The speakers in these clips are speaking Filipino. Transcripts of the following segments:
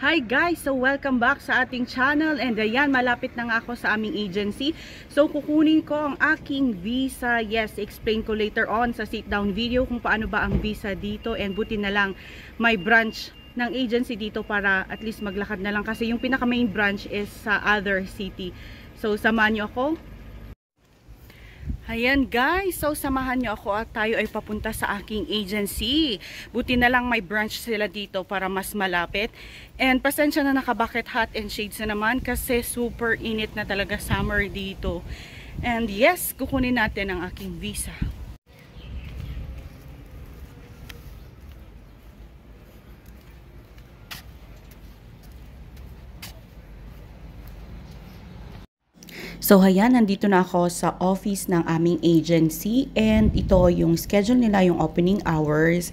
Hi guys! So welcome back sa ating channel and ayan, malapit na nga ako sa aming agency. So kukunin ko ang aking visa. Yes, explain ko later on sa sit down video kung paano ba ang visa dito, and buti na lang may branch ng agency dito para at least maglakad na lang kasi yung pinaka main branch is sa other city. So samahan nyo ako. Ayan guys, so samahan nyo ako at tayo ay papunta sa aking agency. Buti na lang may branch sila dito para mas malapit. And pasensya na naka-bucket hat and shades na naman kasi super init na talaga summer dito. And yes, kukunin natin ang aking visa. So ayan, nandito na ako sa office ng aming agency and ito yung schedule nila, yung opening hours.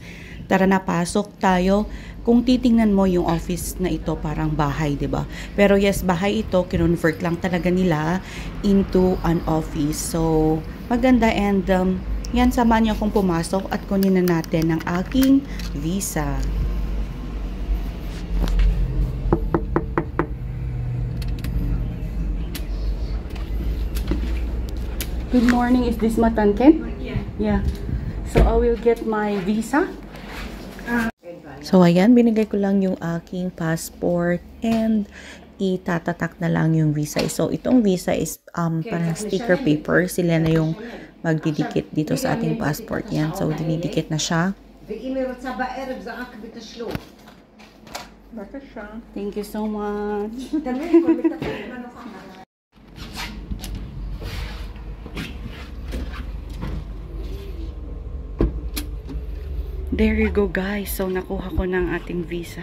Tara na, pasok tayo. Kung titingnan mo yung office na ito, parang bahay, 'di ba? Pero yes, bahay ito, kinonvert lang talaga nila into an office. So maganda, and yan, samahan niyo akong pumasok at kunin na natin ang aking visa. Good morning. Is this Matanken? Yeah. Yeah. So I will get my visa. So ayan, binigay ko lang yung aking passport and itatatak na lang yung visa. So itong visa is parang sticker paper. Sila na yung magdidikit dito sa ating passport. Yan. So dinidikit na siya. Thank you so much. There you go guys. So nakuha ko ng ating visa.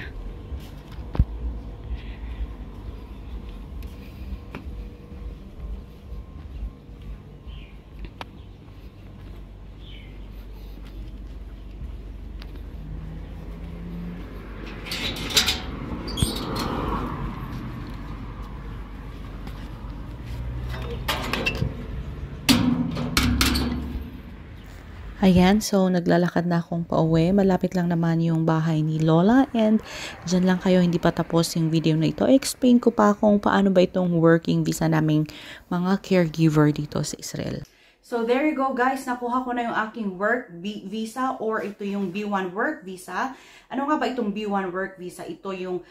Ayan, so naglalakad na akong pauwi. Malapit lang naman yung bahay ni Lola and dyan lang kayo, hindi pa tapos yung video na ito. Explain ko pa kung paano ba itong working visa naming mga caregiver dito sa Israel. So there you go guys, nakuha ko na yung aking work visa or ito yung B1 work visa. Ano nga ba itong B1 work visa? Ito yung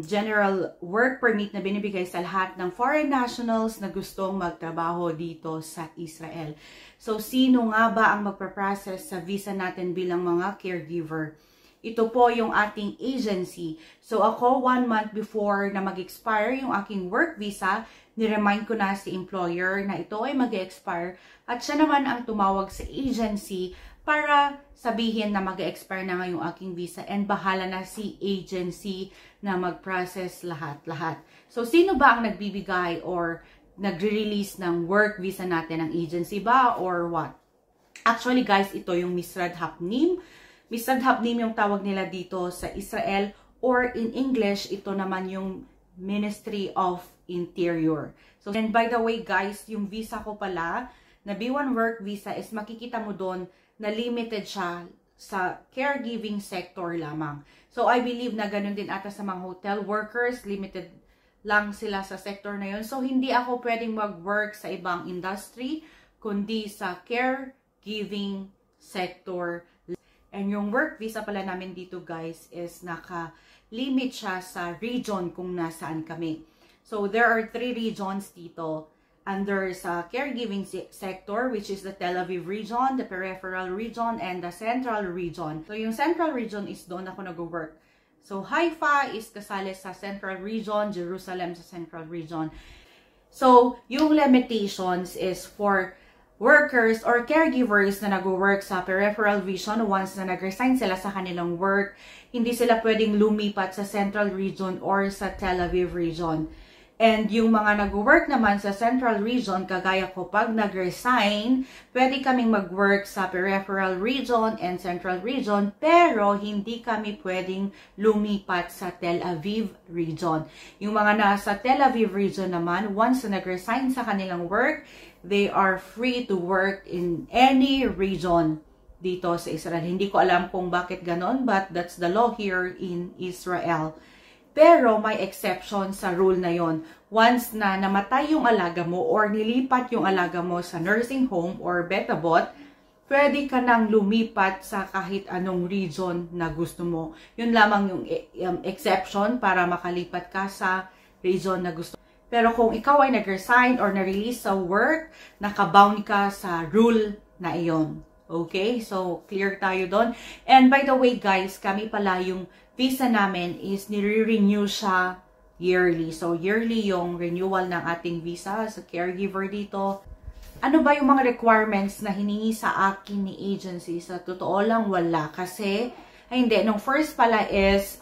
general work permit na binibigay sa lahat ng foreign nationals na gustong magtrabaho dito sa Israel. So sino nga ba ang magpaprocess sa visa natin bilang mga caregiver? Ito po yung ating agency. So ako, 1 month before na mag-expire yung aking work visa, niremind ko na si employer na ito ay mag-expire at siya naman ang tumawag sa agency para sabihin na mag-expire na nga yung aking visa and bahala na si agency na mag-process lahat-lahat. So sino ba ang nagbibigay or nagre-release ng work visa natin? Ang agency ba or what? Actually guys, ito yung Misrad Hapnim. Misrad Hapnim yung tawag nila dito sa Israel, or in English, ito naman yung Ministry of Interior. So, and by the way guys, yung visa ko pala, na B1 work visa, is makikita mo doon na limited siya sa caregiving sector lamang. So, I believe na ganun din ata sa mga hotel workers, limited lang sila sa sector na yun. So, hindi ako pwedeng mag-work sa ibang industry, kundi sa caregiving sector. And yung work visa pala namin dito guys is naka-limit siya sa region kung nasaan kami. So there are 3 regions dito under sa caregiving sector, which is the Tel Aviv region, the peripheral region, and the central region. So yung central region is doon ako nag-work. So Haifa is kasali sa central region, Jerusalem sa central region. So yung limitations is for workers or caregivers na nag-work sa peripheral region. Once na nag-resign sila sa kanilang work, hindi sila pwedeng lumipat sa central region or sa Tel Aviv region. And yung mga nag-work naman sa central region, kagaya ko, pag nag-resign, pwede kaming mag-work sa peripheral region and central region, pero hindi kami pwedeng lumipat sa Tel Aviv region. Yung mga nasa Tel Aviv region naman, once na nag-resign sa kanilang work, they are free to work in any region dito sa Israel. Hindi ko alam kung bakit ganon, but that's the law here in Israel. Pero may exception sa rule na yon. Once na namatay yung alaga mo or nilipat yung alaga mo sa nursing home or betabot, pwede ka nang lumipat sa kahit anong region na gusto mo. Yun lamang yung exception para makalipat ka sa region na gusto mo. Pero kung ikaw ay nag-resign or na-release sa work, nakabound ka sa rule na iyon. Okay? So, clear tayo doon. And by the way guys, kami pala yung visa namin is nire-renew siya yearly. So, yearly yung renewal ng ating visa sa caregiver dito. Ano ba yung mga requirements na hiningi sa akin ni agency? Sa totoo lang, wala. Kasi, hindi. Nung first pala is,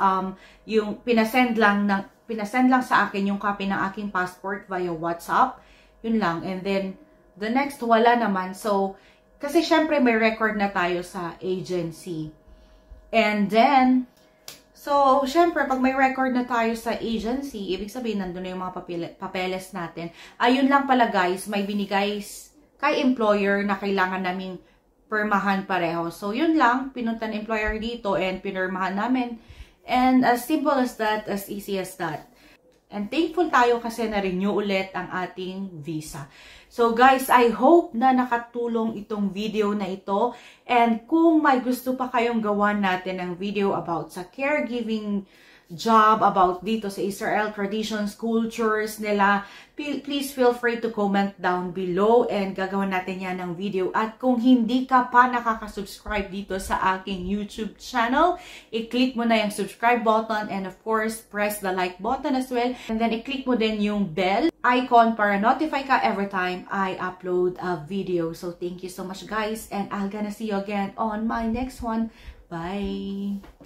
yung pinasend lang sa akin yung copy ng aking passport via WhatsApp. Yun lang. And then, the next, wala naman. So, kasi syempre may record na tayo sa agency. And then, so, syempre, pag may record na tayo sa agency, ibig sabihin, nandun na yung mga papeles natin. Ayun lang pala guys, may binigay kay employer na kailangan naming pirmahan pareho. So, yun lang, pinunta ng employer dito and pinirmahan namin. And as simple as that, as easy as that. And thankful tayo kasi na-renew ulit ang ating visa. So guys, I hope na nakatulong itong video na ito. And kung may gusto pa kayong gawan natin ng video about sa caregiving job, about dito sa Israel, traditions, cultures nila, please feel free to comment down below and gagawin natin yan ng video. At kung hindi ka pa nakaka-subscribe dito sa aking YouTube channel, i-click mo na yung subscribe button and of course, press the like button as well. And then i-click mo din yung bell icon para notify ka every time I upload a video. So thank you so much guys and I'm gonna see you again on my next one. Bye!